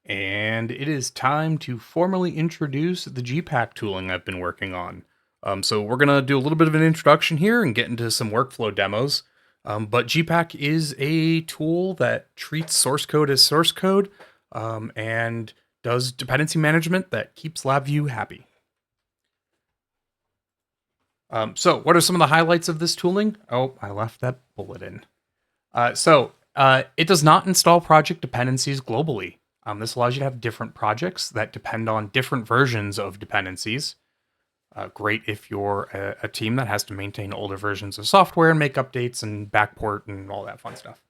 And it is time to formally introduce the GPack tooling I've been working on. So we're going to do a little bit of an introduction here and get into some workflow demos. But GPack is a tool that treats source code as source code and does dependency management that keeps LabVIEW happy. So what are some of the highlights of this tooling? Oh, I left that bullet in. It does not install project dependencies globally. This allows you to have different projects that depend on different versions of dependencies. Great if you're a team that has to maintain older versions of software and make updates and backport and all that fun stuff.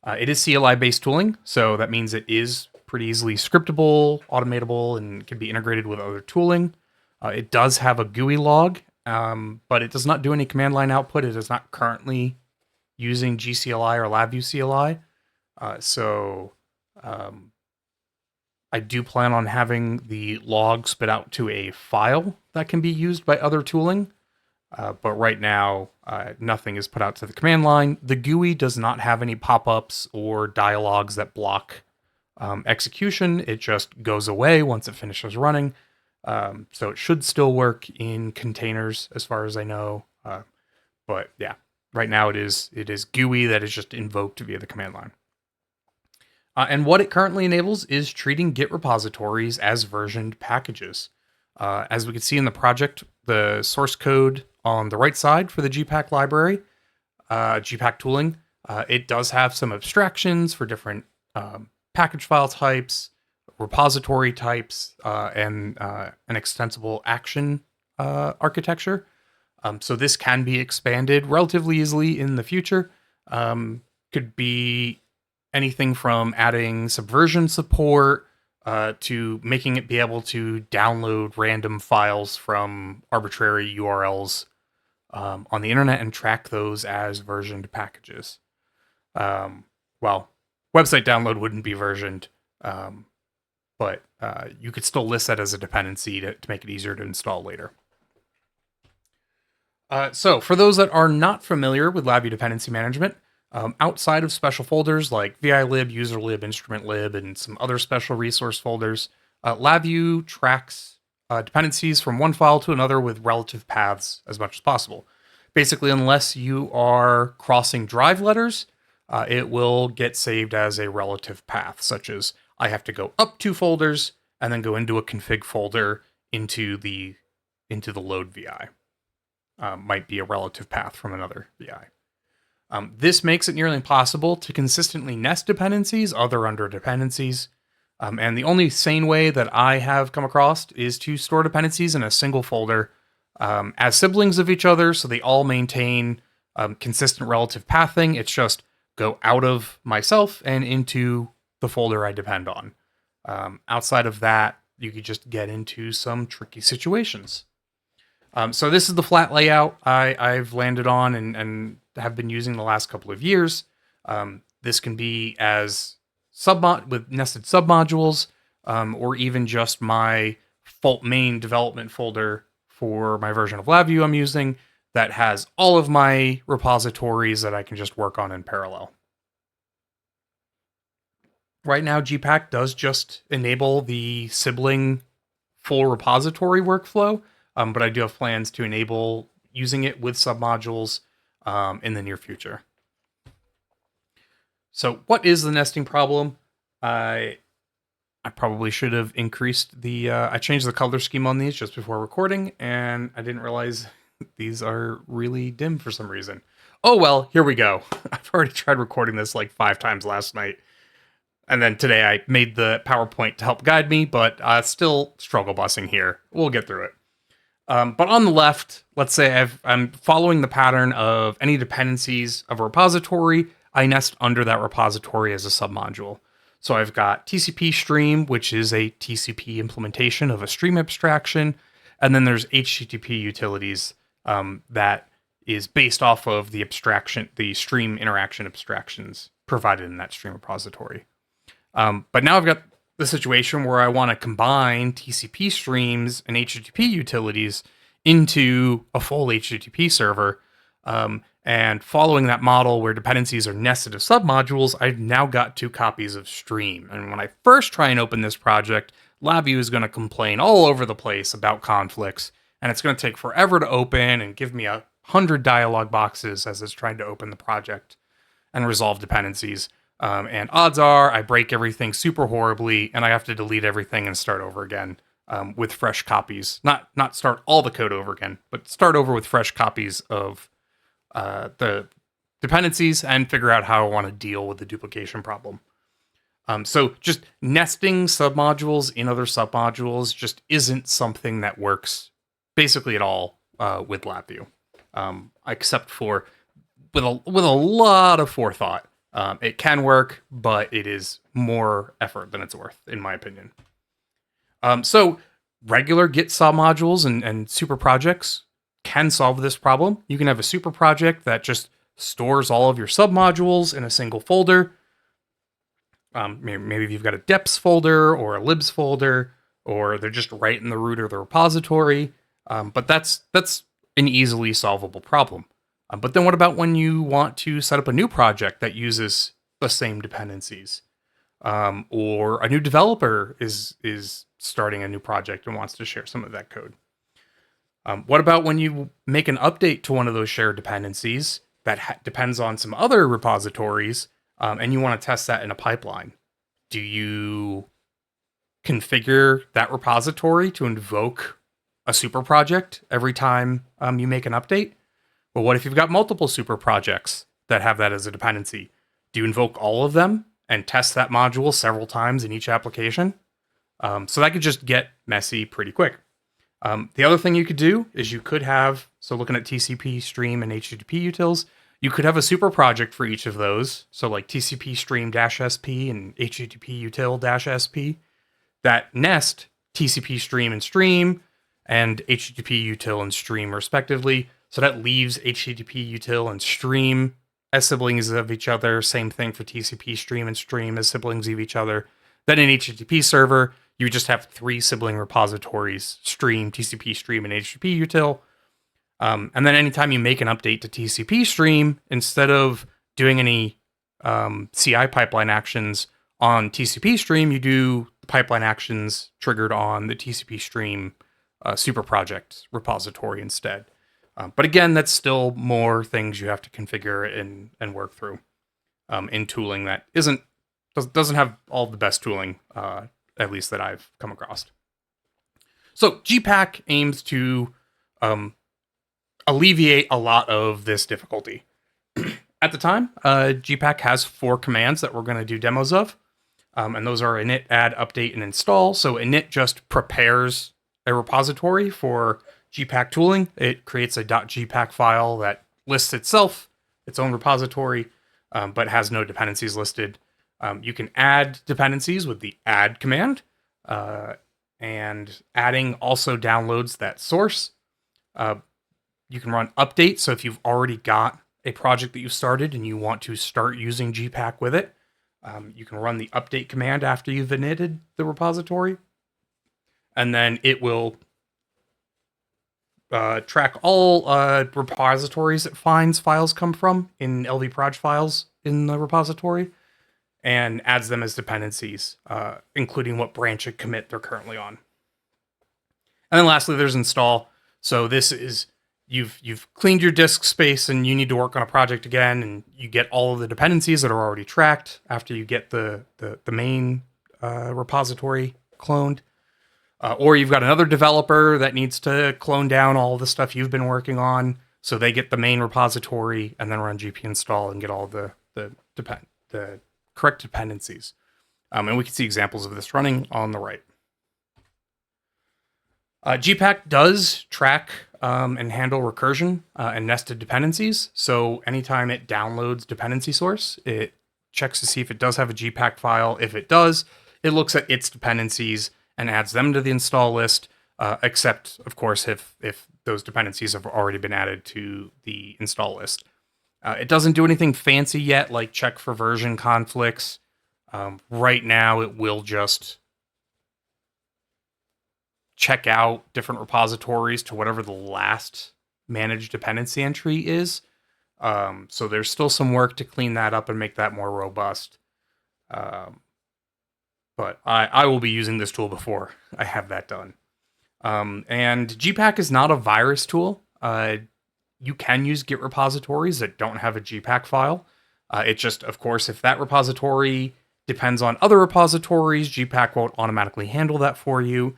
It is CLI-based tooling, so that means it is pretty easily scriptable, automatable, and can be integrated with other tooling. It does have a GUI log, but it does not do any command line output. It is not currently using GCLI or LabVIEW CLI. I do plan on having the log spit out to a file that can be used by other tooling. But right now, nothing is put out to the command line. The GUI does not have any pop-ups or dialogues that block execution. It just goes away once it finishes running. So it should still work in containers as far as I know. But yeah, right now it is GUI that is just invoked via the command line. And what it currently enables is treating Git repositories as versioned packages. As we can see in the project, the source code on the right side for the GPack library, GPack tooling, it does have some abstractions for different package file types, repository types, and an extensible action architecture. So this can be expanded relatively easily in the future. Could be anything from adding subversion support to making it be able to download random files from arbitrary URLs on the internet and track those as versioned packages. Well, website download wouldn't be versioned, but you could still list that as a dependency to make it easier to install later. So for those that are not familiar with LabVIEW dependency management, outside of special folders like VILib, userlib, instrumentlib, and some other special resource folders, LabVIEW tracks dependencies from one file to another with relative paths as much as possible. Basically, unless you are crossing drive letters, it will get saved as a relative path, such as I have to go up 2 folders and then go into a config folder into the load VI. Might be a relative path from another VI. This makes it nearly impossible to consistently nest dependencies, other under dependencies. And the only sane way that I have come across is to store dependencies in a single folder as siblings of each other, so they all maintain consistent relative pathing. It's just go out of myself and into the folder I depend on. Outside of that, you could just get into some tricky situations. So this is the flat layout I've landed on and have been using the last couple of years. This can be as with nested submodules, or even just my main development folder for my version of LabVIEW I'm using that has all of my repositories that I can just work on in parallel. Right now, GPack does just enable the sibling full repository workflow, but I do have plans to enable using it with submodules in the near future. So what is the nesting problem? I probably should have increased the... I changed the color scheme on these just before recording, and I didn't realize these are really dim for some reason. Oh well, here we go. I've already tried recording this like 5 times last night. And then today I made the PowerPoint to help guide me, but still struggle busing here. We'll get through it. But on the left, let's say I'm following the pattern of any dependencies of a repository, I nest under that repository as a submodule. So I've got TCP stream, which is a TCP implementation of a stream abstraction. And then there's HTTP utilities that is based off of the stream interaction abstractions provided in that stream repository. But now I've got the situation where I want to combine TCP streams and HTTP utilities into a full HTTP server. And And following that model where dependencies are nested as submodules, I've now got 2 copies of Stream. And when I first try and open this project, LabVIEW is going to complain all over the place about conflicts, and it's going to take forever to open and give me 100 dialog boxes as it's trying to open the project and resolve dependencies. And odds are I break everything super horribly, and I have to delete everything and start over again with fresh copies. Not start all the code over again, but start over with fresh copies of the dependencies and figure out how I want to deal with the duplication problem. So just nesting submodules in other submodules just isn't something that works basically at all with LabVIEW, except for with a lot of forethought. It can work, but it is more effort than it's worth, in my opinion. So regular Git submodules and super projects can solve this problem. You can have a super project that just stores all of your submodules in a single folder. Maybe you've got a deps folder or a libs folder, or they're just right in the root of the repository. But that's an easily solvable problem. But then what about when you want to set up a new project that uses the same dependencies? Or a new developer is starting a new project and wants to share some of that code? What about when you make an update to one of those shared dependencies that depends on some other repositories, and you want to test that in a pipeline? Do you configure that repository to invoke a super project every time you make an update? Well, what if you've got multiple super projects that have that as a dependency? Do you invoke all of them and test that module several times in each application? So that could just get messy pretty quick. The other thing you could do is you could have, so looking at TCP, Stream, and HTTP utils, you could have a super project for each of those. So like TCP Stream-SP and HTTP util-SP that nest TCP Stream and HTTP util and Stream respectively. So that leaves HTTP util and Stream as siblings of each other. Same thing for TCP Stream and Stream as siblings of each other. Then in HTTP server, you just have 3 sibling repositories: Stream, TCP Stream, and HTTP util. And then anytime you make an update to TCP Stream, instead of doing any CI pipeline actions on TCP Stream, you do the pipeline actions triggered on the TCP Stream super project repository instead. But again, that's still more things you have to configure and work through in tooling that doesn't have all the best tooling, at least that I've come across. So GPack aims to alleviate a lot of this difficulty. At the time, GPack has 4 commands that we're going to do demos of, and those are init, add, update, and install. So init just prepares a repository for GPack tooling. It creates a .gpack file that lists itself, its own repository, but has no dependencies listed. You can add dependencies with the add command, and adding also downloads that source. You can run update, so if you've already got a project that you started and you want to start using GPack with it, you can run the update command after you've initted the repository, and then it will track all repositories it finds files come from in LV-proj files in the repository, and adds them as dependencies, including what branch and commit they're currently on. And then lastly, there's install. So this is, you've cleaned your disk space and you need to work on a project again, and you get all of the dependencies that are already tracked after you get the main repository cloned. Or you've got another developer that needs to clone down all the stuff you've been working on, so they get the main repository and then run GP install and get all the correct dependencies. And we can see examples of this running on the right. GPack does track and handle recursion and nested dependencies. So anytime it downloads dependency source, it checks to see if it does have a GPack file. If it does, it looks at its dependencies and adds them to the install list, except, of course, if those dependencies have already been added to the install list. It doesn't do anything fancy yet, like check for version conflicts. Right now, it will just check out different repositories to whatever the last managed dependency entry is. So there's still some work to clean that up and make that more robust. Um, but I will be using this tool before I have that done. And GPack is not a virus tool. You can use Git repositories that don't have a GPack file. It just, of course, if that repository depends on other repositories, GPack won't automatically handle that for you.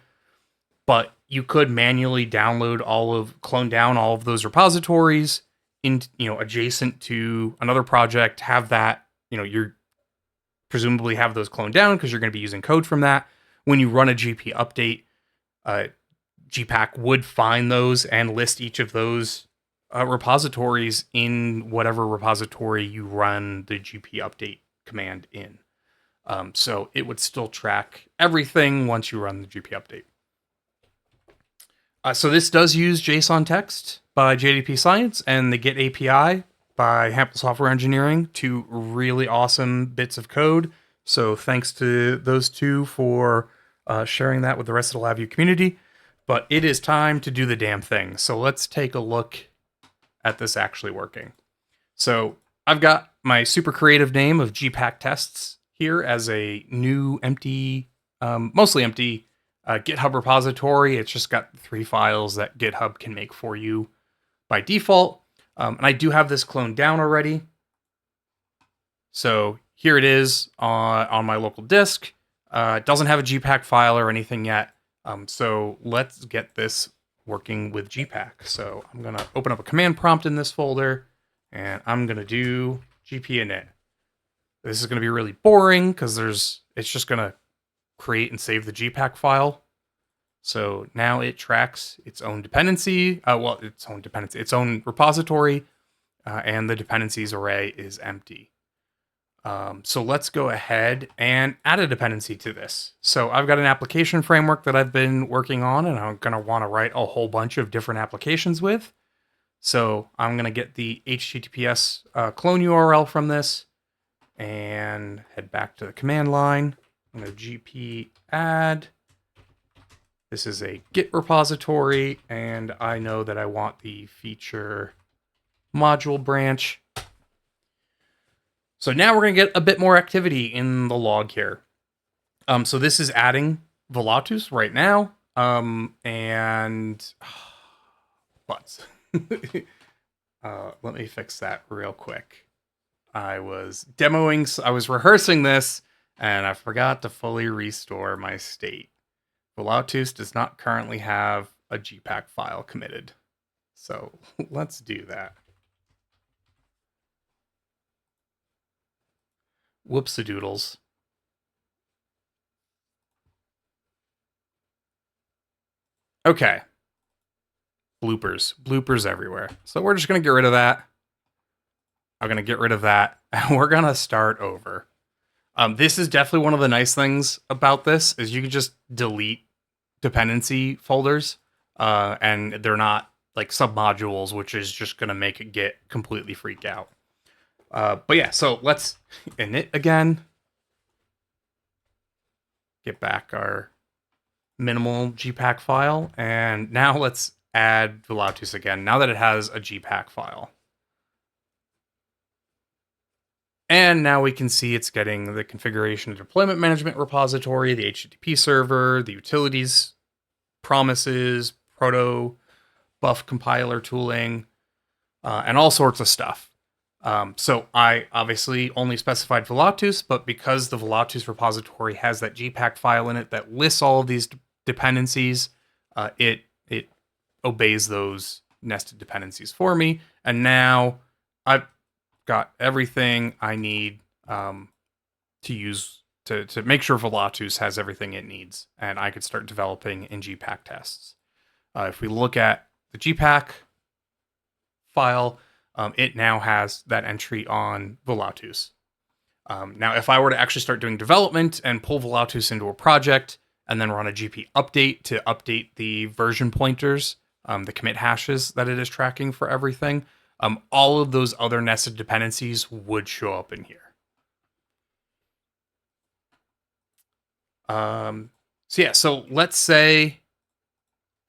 But you could manually clone down all of those repositories in, adjacent to another project. Have that, you're presumably have those cloned down because you're going to be using code from that. When you run a GP update, GPack would find those and list each of those repositories in whatever repository you run the GP update command in. So it would still track everything once you run the GP update. So this does use JSON text by JDP Science and the Git API by Hample Software Engineering, two really awesome bits of code. So thanks to those two for sharing that with the rest of the LabVIEW community. But it is time to do the damn thing. So let's take a look at this actually working. So I've got my super creative name of GPack tests here as a new empty, mostly empty GitHub repository. It's just got 3 files that GitHub can make for you by default. And I do have this cloned down already. So here it is on my local disk. It doesn't have a GPack file or anything yet. So let's get this working with GPack. So I'm going to open up a command prompt in this folder, and I'm going to do gp init. This is going to be really boring because it's just going to create and save the GPack file. So now it tracks its own dependency, its own repository, and the dependencies array is empty. So let's go ahead and add a dependency to this. So I've got an application framework that I've been working on, and I'm going to want to write a whole bunch of different applications with. So I'm going to get the HTTPS clone URL from this and head back to the command line. I'm going to gp add. This is a Git repository, and I know that I want the feature module branch. So now we're going to get a bit more activity in the log here. So this is adding Volatus right now. But let me fix that real quick. I was rehearsing this, and I forgot to fully restore my state. Volatus does not currently have a GPack file committed. So let's do that. Whoops-a-doodles. Okay. Bloopers everywhere. So we're just going to get rid of that. I'm going to get rid of that, and we're going to start over. This is definitely one of the nice things about this, is you can just delete dependency folders, and they're not like submodules, which is just going to make it get completely freak out. But yeah, so let's init again. Get back our minimal GPack file, and now let's add Volatus again, now that it has a GPack file. And now we can see it's getting the configuration and deployment management repository, the HTTP server, the utilities, promises, proto, buff compiler tooling, and all sorts of stuff. So I obviously only specified Volatus, but because the Volatus repository has that GPack file in it that lists all of these dependencies, it obeys those nested dependencies for me. And now I've got everything I need to use to make sure Volatus has everything it needs, and I could start developing in GPack tests. If we look at the GPack file, it now has that entry on Volatus. Now, if I were to actually start doing development and pull Volatus into a project and then run a GP update to update the version pointers, the commit hashes that it is tracking for everything, all of those other nested dependencies would show up in here. So let's say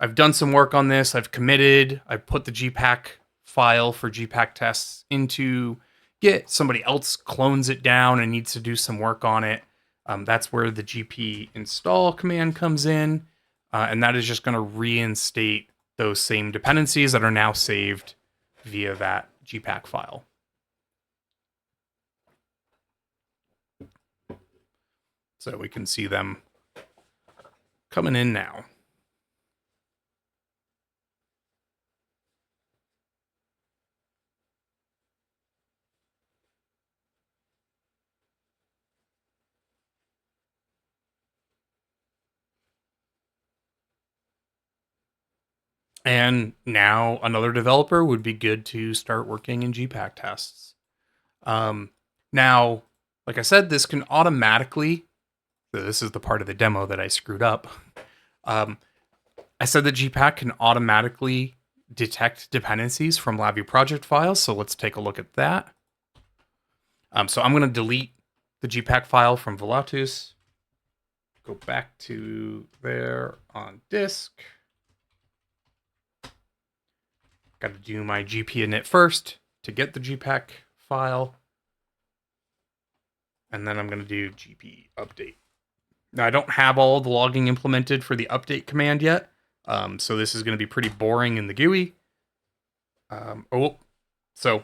I've done some work on this, I've committed, I've put the GPack file for GPack tests into Git, somebody else clones it down and needs to do some work on it, that's where the gp install command comes in, and that is just going to reinstate those same dependencies that are now saved via that GPack file. So we can see them coming in now. And now another developer would be good to start working in GPack tests. Now, like I said, this can automatically, so this is the part of the demo that I screwed up. I said that GPack can automatically detect dependencies from LabVIEW project files. So let's take a look at that. So I'm going to delete the GPack file from Volatus. Go back to there on disk. Got to do my GP init first to get the GPack file. And then I'm going to do GP update. Now, I don't have all the logging implemented for the update command yet. So this is going to be pretty boring in the GUI. So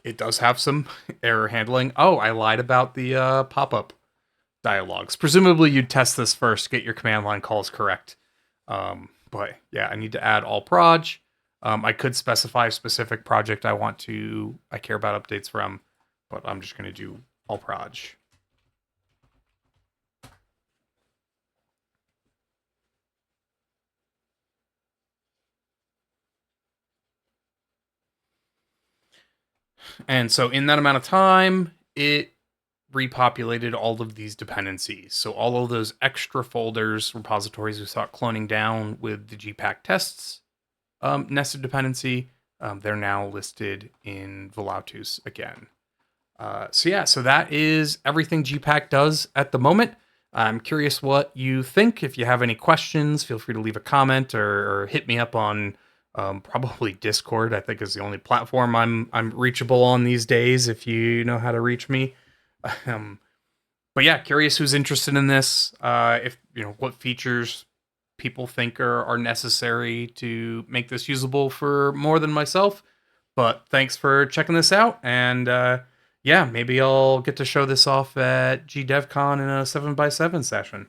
it does have some error handling. Oh, I lied about the pop-up dialogues. Presumably you'd test this first, get your command line calls correct. But yeah, I need to add all proj. I could specify a specific project I care about updates from, but I'm just going to do all proj. And so in that amount of time, it repopulated all of these dependencies. So all of those extra folders, repositories we saw cloning down with the GPack tests nested dependency, they're now listed in Volatus again. So that is everything GPack does at the moment. I'm curious what you think. If you have any questions, feel free to leave a comment or hit me up on probably Discord. I think is the only platform I'm reachable on these days. If you know how to reach me. But yeah, curious who's interested in this. If you know what features people think are necessary to make this usable for more than myself. But thanks for checking this out, and yeah, maybe I'll get to show this off at GDevCon in a 7x7 session.